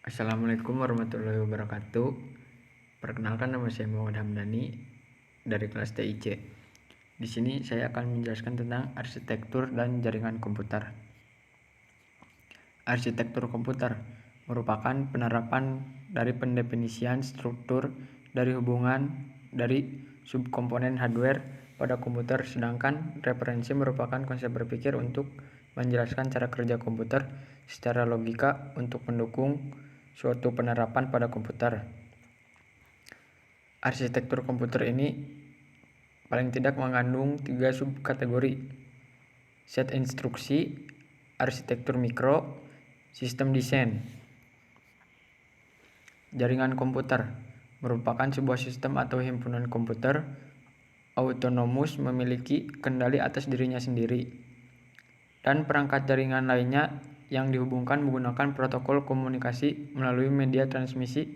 Assalamualaikum warahmatullahi wabarakatuh. Perkenalkan, nama saya Muhammad Hamdani dari kelas TIC. Di sini saya akan menjelaskan tentang arsitektur dan jaringan komputer. Arsitektur komputer merupakan penerapan dari pendefinisian struktur dari hubungan dari subkomponen hardware pada komputer, sedangkan referensi merupakan konsep berpikir untuk menjelaskan cara kerja komputer secara logika untuk mendukung suatu penerapan pada komputer. Arsitektur komputer ini paling tidak mengandung 3 subkategori: set instruksi, arsitektur mikro, sistem desain. Jaringan komputer merupakan sebuah sistem atau himpunan komputer autonomus memiliki kendali atas dirinya sendiri dan perangkat jaringan lainnya yang dihubungkan menggunakan protokol komunikasi melalui media transmisi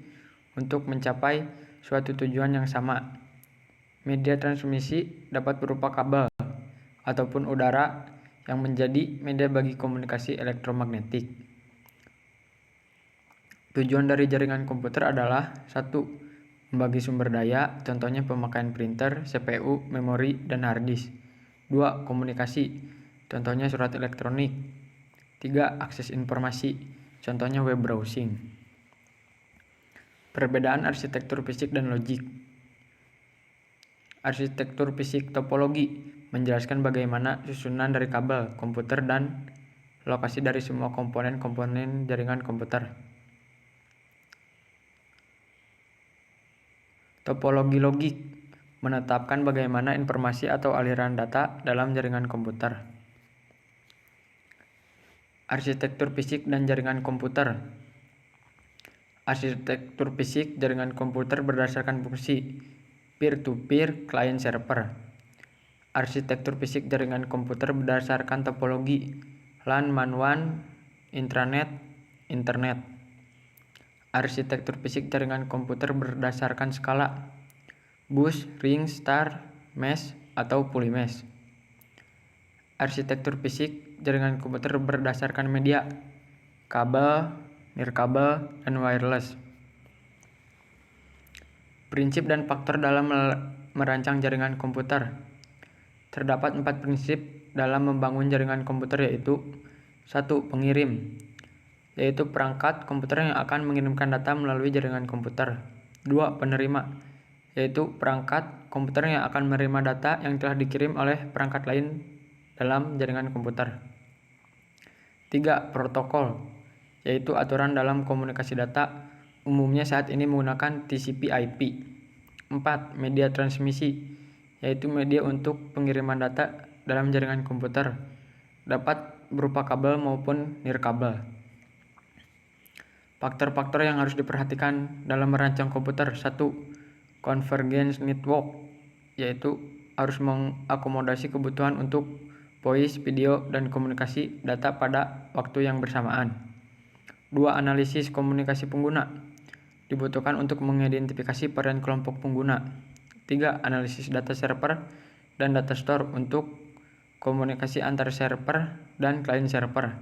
untuk mencapai suatu tujuan yang sama. Media transmisi dapat berupa kabel ataupun udara yang menjadi media bagi komunikasi elektromagnetik. Tujuan dari jaringan komputer adalah 1. Membagi sumber daya, contohnya pemakaian printer, CPU, memori, dan hard disk. 2. Komunikasi, contohnya surat elektronik. 3. Akses informasi, contohnya web browsing. Perbedaan arsitektur fisik dan logik. Arsitektur fisik topologi menjelaskan bagaimana susunan dari kabel komputer dan lokasi dari semua komponen-komponen jaringan komputer. Topologi logik menetapkan bagaimana informasi atau aliran data dalam jaringan komputer. Arsitektur fisik dan jaringan komputer. Arsitektur fisik jaringan komputer berdasarkan fungsi peer-to-peer client-server. Arsitektur fisik jaringan komputer berdasarkan topologi LAN, MAN, WAN, intranet, internet. Arsitektur fisik jaringan komputer berdasarkan skala bus, ring, star, mesh, atau polymesh. Arsitektur fisik jaringan komputer berdasarkan media, kabel, nirkabel, dan wireless. Prinsip dan faktor dalam merancang jaringan komputer. Terdapat 4 prinsip dalam membangun jaringan komputer, yaitu 1. Pengirim, yaitu perangkat komputer yang akan mengirimkan data melalui jaringan komputer. 2. Penerima, yaitu perangkat komputer yang akan menerima data yang telah dikirim oleh perangkat lain dalam jaringan komputer. 3. Protokol, yaitu aturan dalam komunikasi data, umumnya saat ini menggunakan TCP/IP. 4. Media transmisi, yaitu media untuk pengiriman data dalam jaringan komputer, dapat berupa kabel maupun nirkabel. Faktor-faktor yang harus diperhatikan dalam merancang komputer. 1. Convergence network, yaitu harus mengakomodasi kebutuhan untuk voice, video, dan komunikasi data pada waktu yang bersamaan. 2. Analisis komunikasi pengguna, dibutuhkan untuk mengidentifikasi peran kelompok pengguna. 3. Analisis data server dan data store untuk komunikasi antar server dan client server.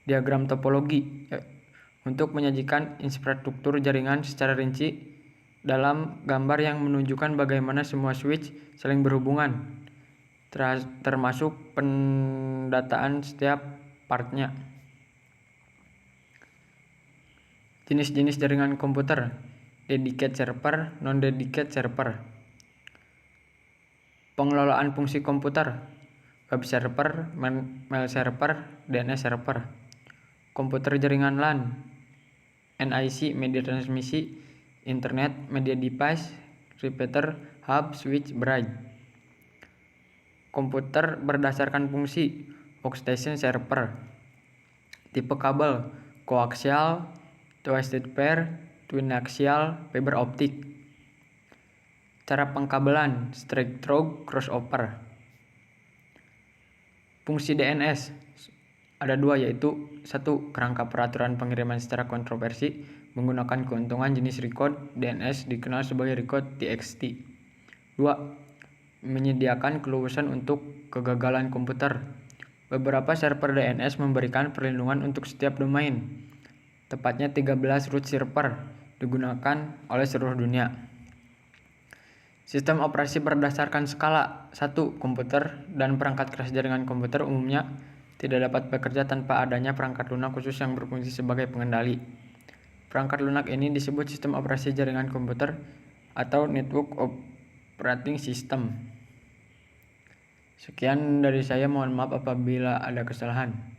Diagram topologi, untuk menyajikan infrastruktur jaringan secara rinci dalam gambar yang menunjukkan bagaimana semua switch saling berhubungan, termasuk pendataan setiap partnya. Jenis-jenis jaringan komputer: dedicated server, non-dedicated server. Pengelolaan fungsi komputer: web server, mail server, DNS server. Komputer jaringan LAN, NIC, media transmisi, internet, media device, repeater, hub, switch, bridge. Komputer berdasarkan fungsi, workstation server. Tipe kabel: koaksial, twisted pair, twin axial, fiber optik. Cara pengkabelan: straight through, crossover. Fungsi DNS ada 2, yaitu 1. Kerangka peraturan pengiriman secara kontroversi menggunakan keuntungan jenis record. DNS dikenal sebagai record TXT. 2. Menyediakan keluasan untuk kegagalan komputer. Beberapa server DNS memberikan perlindungan untuk setiap domain. tepatnya 13 root server digunakan oleh seluruh dunia. Sistem operasi berdasarkan skala. 1. Komputer dan perangkat keras jaringan komputer umumnya tidak dapat bekerja tanpa adanya perangkat lunak khusus yang berfungsi sebagai pengendali. Perangkat lunak ini disebut sistem operasi jaringan komputer atau network operating system. Sekian dari saya, mohon maaf apabila ada kesalahan.